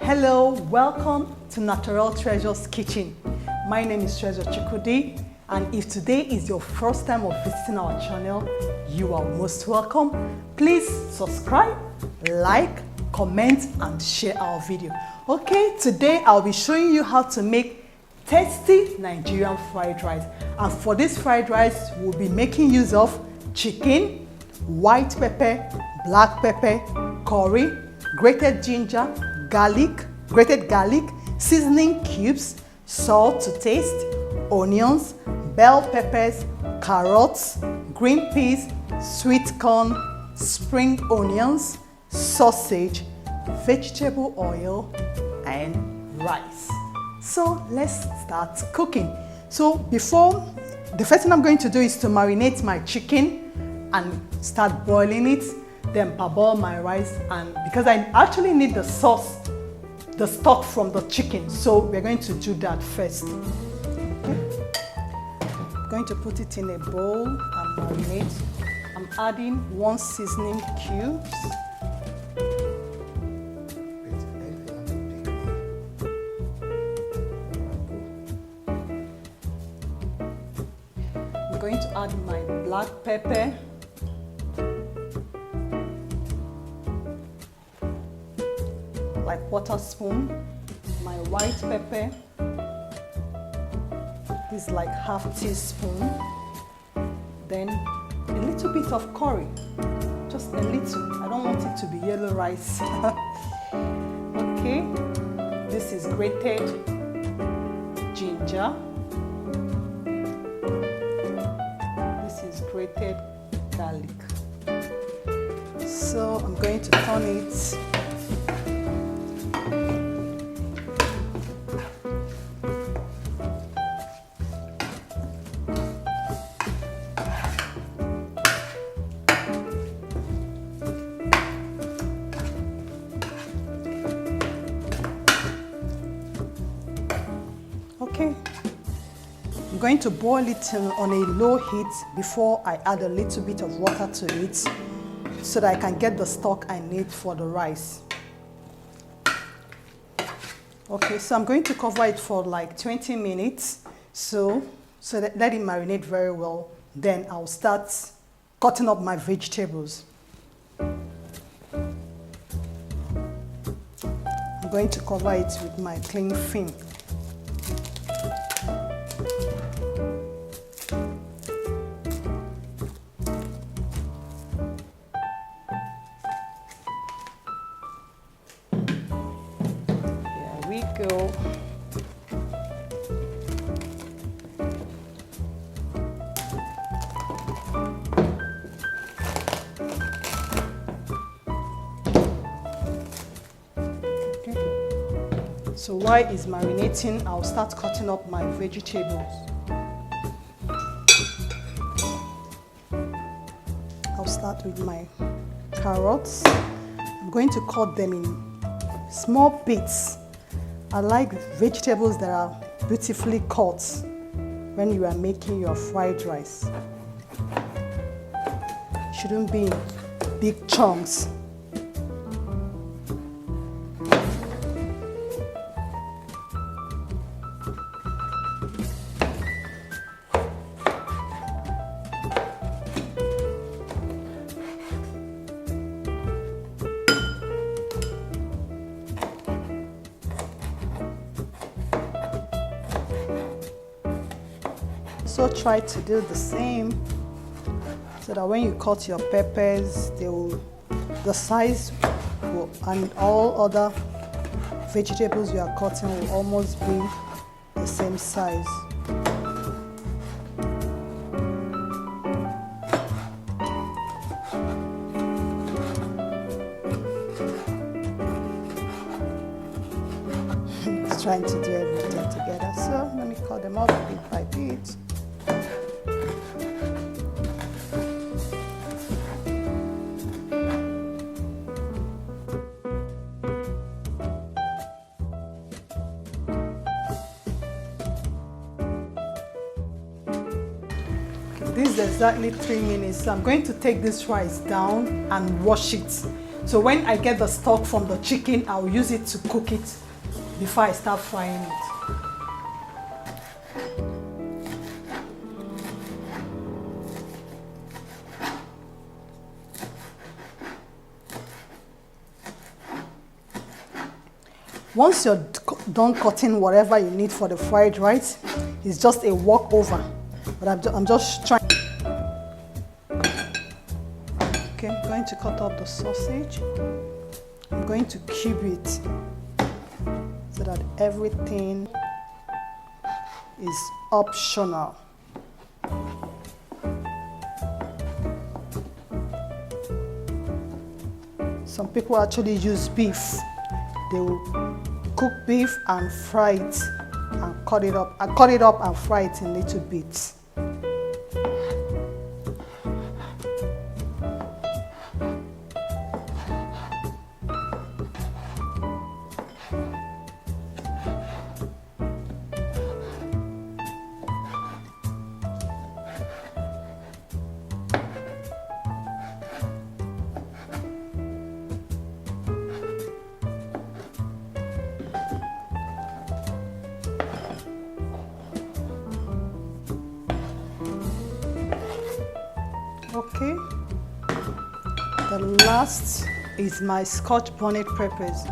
Hello, welcome to Natural Treasures Kitchen. My name is Treasure Chikudi, and if today is your first time of visiting our channel, you are most welcome. Please subscribe, like, comment, and share our video. Okay, today I'll be showing you how to make tasty Nigerian fried rice. And for this fried rice, we'll be making use of chicken, white pepper, black pepper, curry, grated ginger, grated garlic, seasoning cubes, salt to taste, onions, bell peppers, carrots, green peas, sweet corn, spring onions, sausage, vegetable oil, and rice. So let's start cooking. So the first thing I'm going to do is to marinate my chicken and start boiling it, then parboil my rice, and because I actually need the sauce, the stock from the chicken, so we're going to do that first. Okay. I'm going to put it in a bowl and marinate. I'm adding 1 seasoning cubes. I'm going to add my black pepper. Like 1/4 spoon, my white pepper, this is like 1/2 teaspoon, then a little bit of curry, just a little. I don't want it to be yellow rice. Okay, this is grated ginger, this is grated garlic. So I'm going to turn it. Okay, I'm going to boil it on a low heat before I add a little bit of water to it so that I can get the stock I need for the rice. Okay, so I'm going to cover it for like 20 minutes, so that let it marinate very well. Then I'll start cutting up my vegetables. I'm going to cover it with my cling film. Go. Okay. So while it's marinating, I'll start cutting up my vegetables. I'll start with my carrots. I'm going to cut them in small bits. I like vegetables that are beautifully cut when you are making your fried rice. Shouldn't be in big chunks. So try to do the same so that when you cut your peppers, the size will, and all other vegetables you are cutting will almost be the same size. It's trying to do everything together. So let me cut them up bit by bit. This is exactly 3 minutes. So I'm going to take this rice down and wash it So when I get the stock from the chicken, I'll use it to cook it before I start frying it. Once you're done cutting whatever you need for the fried rice, it's just a walkover. But I'm just trying. Okay, I'm going to cut up the sausage. I'm going to cube it so that everything is optional. Some people actually use beef. They will cook beef and fry it and cut it up. I cut it up and fry it in little bits. Okay, the last is my Scotch bonnet peppers.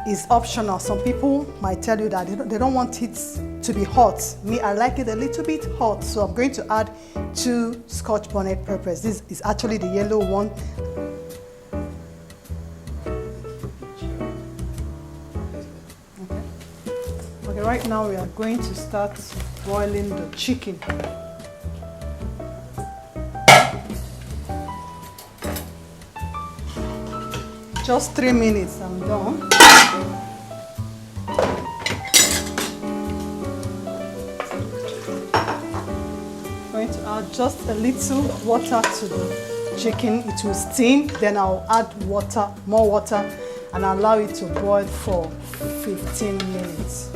It's optional. Some people might tell you that they don't want it to be hot. Me, I like it a little bit hot, so I'm going to add 2 Scotch bonnet peppers. This is actually the yellow one. Okay, right now we are going to start boiling the chicken. Just 3 minutes, I'm done. I'm going to add just a little water to the chicken. It will steam, then I'll add water, more water, and allow it to boil for 15 minutes.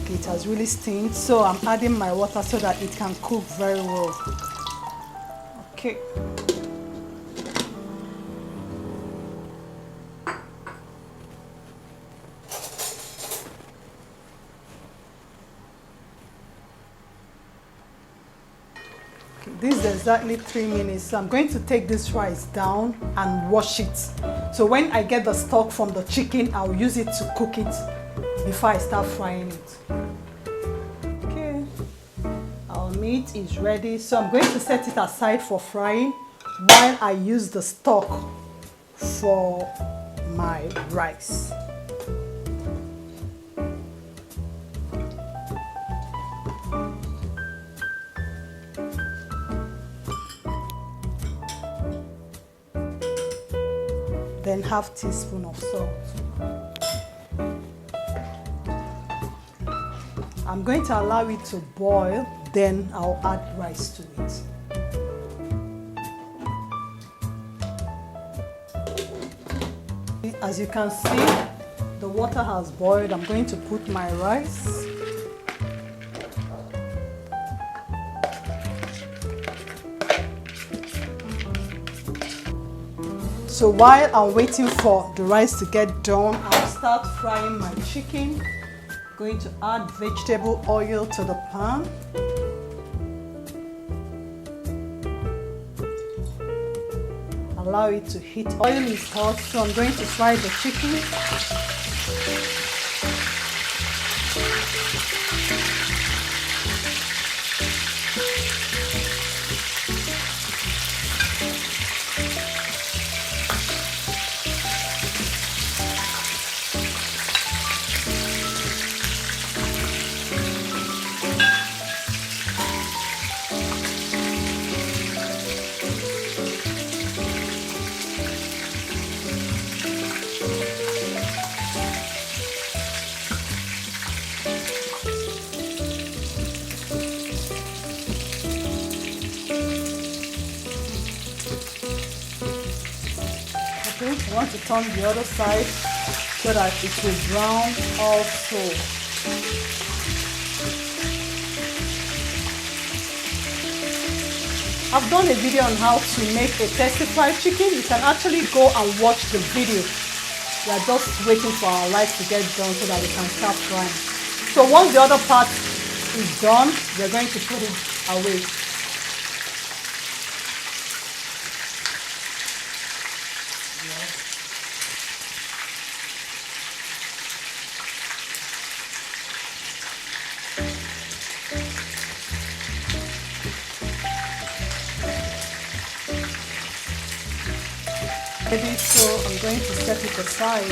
It has really steamed, so I'm adding my water so that it can cook very well. Okay. This is exactly 3 minutes. So I'm going to take this rice down and wash it. So when I get the stock from the chicken, I'll use it to cook it before I start frying it. Okay, our meat is ready. So I'm going to set it aside for frying while I use the stock for my rice. Then half teaspoon of salt. I'm going to allow it to boil, then I'll add rice to it. As you can see, the water has boiled. I'm going to put my rice. So while I'm waiting for the rice to get done, I'll start frying my chicken. Going to add vegetable oil to the pan. Allow it to heat. Oil is hot, so I'm going to fry the chicken. little. You want to turn the other side so that it will brown also. I've done a video on how to make a tasty fried chicken. You can actually go and watch the video. We are just waiting for our rice to get done so that we can start frying. So once the other part is done, we're going to put it away. Ready, so I'm going to set it aside.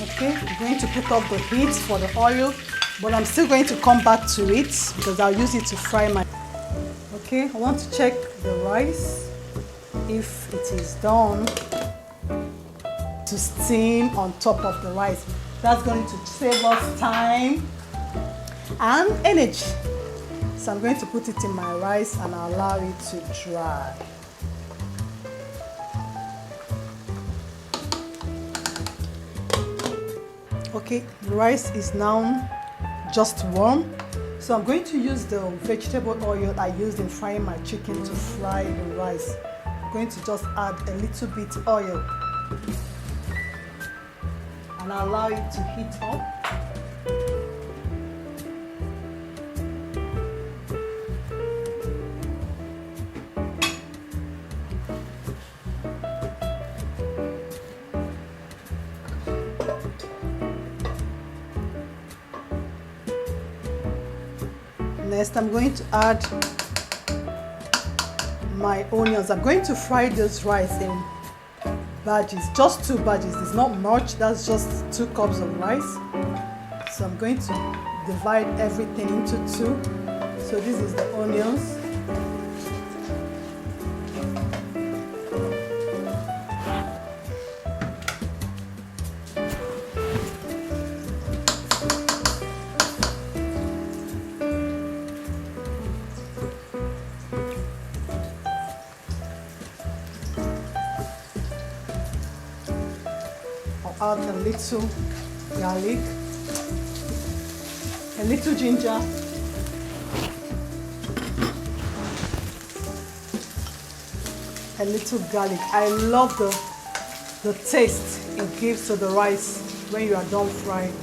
Okay, I'm going to put up the heat for the oil, but I'm still going to come back to it because I'll use it to fry my. Okay, I want to check the rice if it is done to steam on top of the rice. That's going to save us time and energy. So I'm going to put it in my rice and allow it to dry. Okay, the rice is now just warm. So I'm going to use the vegetable oil I used in frying my chicken to fry the rice. I'm going to just add a little bit oil and allow it to heat up. Next, I'm going to add my onions. I'm going to fry this rice in batches, just 2 batches. It's not much, that's just 2 cups of rice. So I'm going to divide everything into 2. So this is the onions. Add a little garlic, a little ginger, a little garlic. I love the taste it gives to the rice when you are done frying.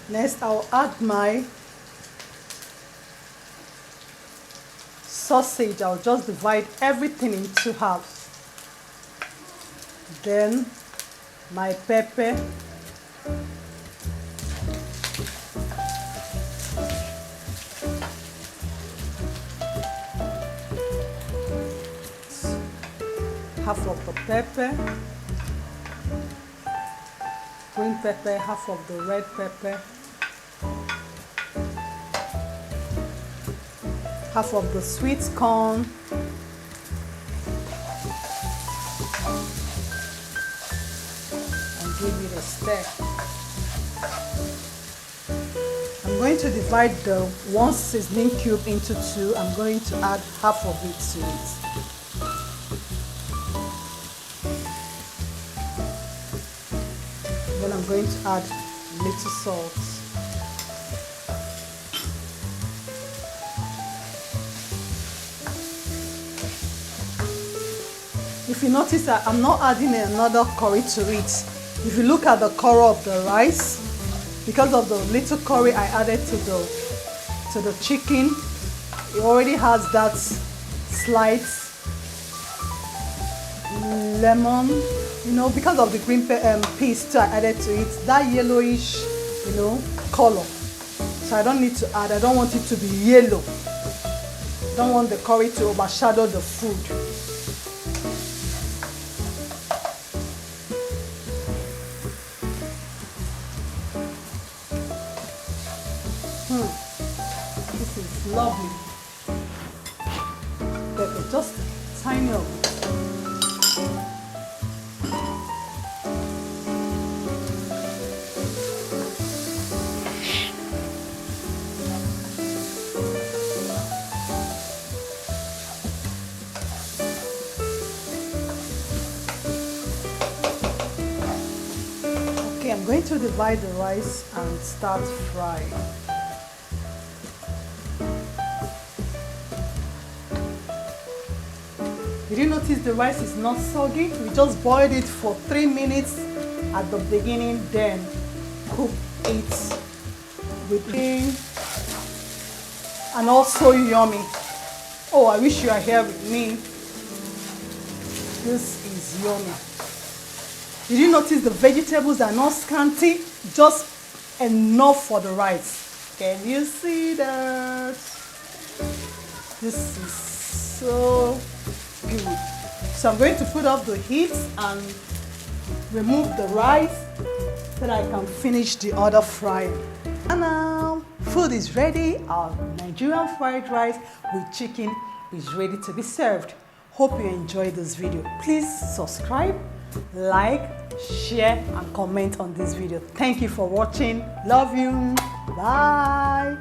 Next, I'll add my sausage. I'll just divide everything into half. Then my pepper, half of the pepper, green pepper, half of the red pepper, half of the sweet corn, give it a stir. I'm going to divide the 1 seasoning cube into 2. I'm going to add half of it to it. Then I'm going to add a little salt. If you notice that I'm not adding another curry to it. If you look at the color of the rice, because of the little curry I added to the chicken, it already has that slight lemon, you know, because of the green peas too I added to it, that yellowish, you know, color. So I don't need to add, I don't want it to be yellow. I don't want the curry to overshadow the food. This is lovely. Pepper, just tiny of it. Okay, I'm going to divide the rice and start frying. Did you notice the rice is not soggy? We just boiled it for 3 minutes at the beginning, then cook it within, and also yummy. Oh, I wish you are here with me. This is yummy. Did you notice the vegetables are not scanty? Just enough for the rice. Can you see that? This is so good. So I'm going to put off the heat and remove the rice so that I can finish the other frying. And now food is ready. Our Nigerian fried rice with chicken is ready to be served. Hope you enjoyed this video. Please subscribe, like, share and comment on this video. Thank you for watching. Love you. Bye.